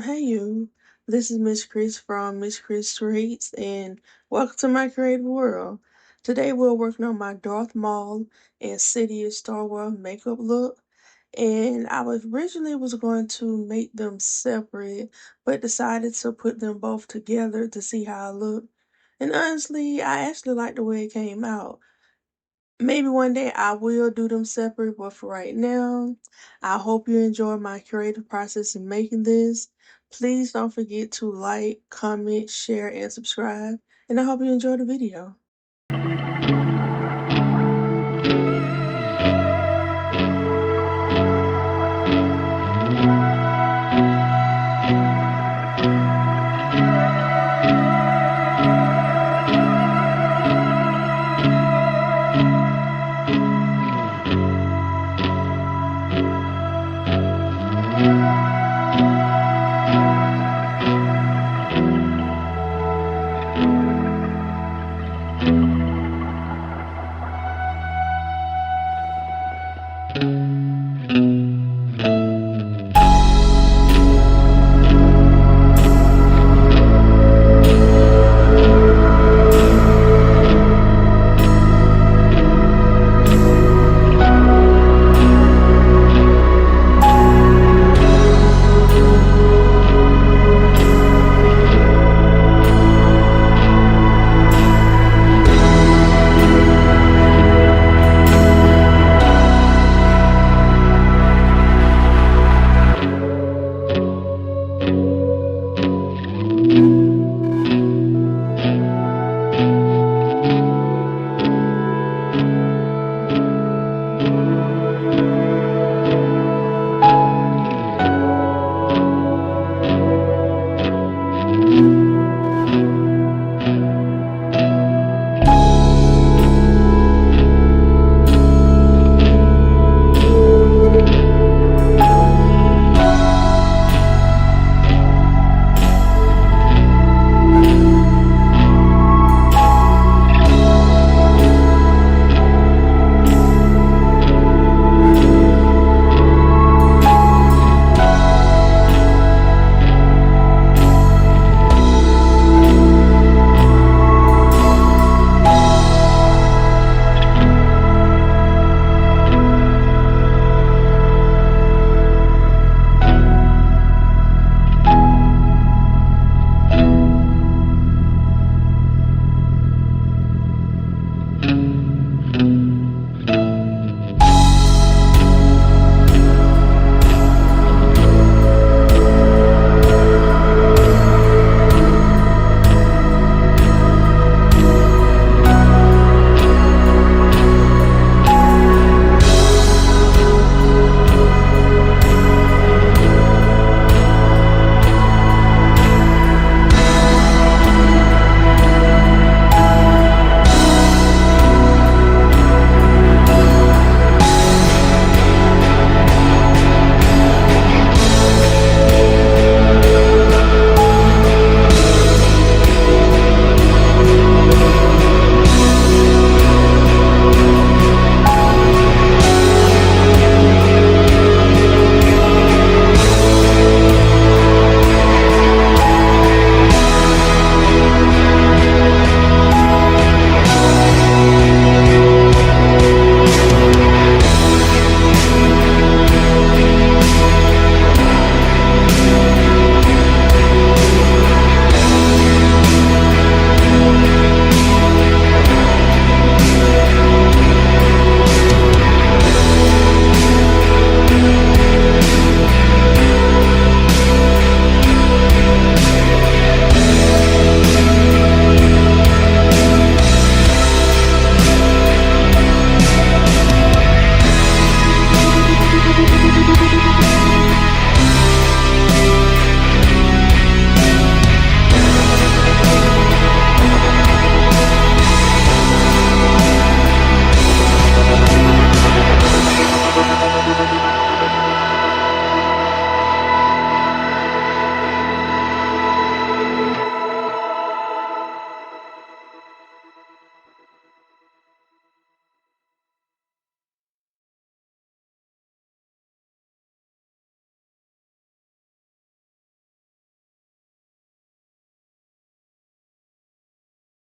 Hey you, this is Miss Chris from Miss Chris Creates and welcome to my creative world. Today we're working on my Darth Maul and Sidious Star Wars makeup look. And I was originally was going to make them separate, but decided to put them both together to see how I look. And honestly, I actually like the way it came out. Maybe one day I will do them separate, but for right now, I hope you enjoy my creative process in making this. Please don't forget to like, comment, share, and subscribe. And I hope you enjoy the video.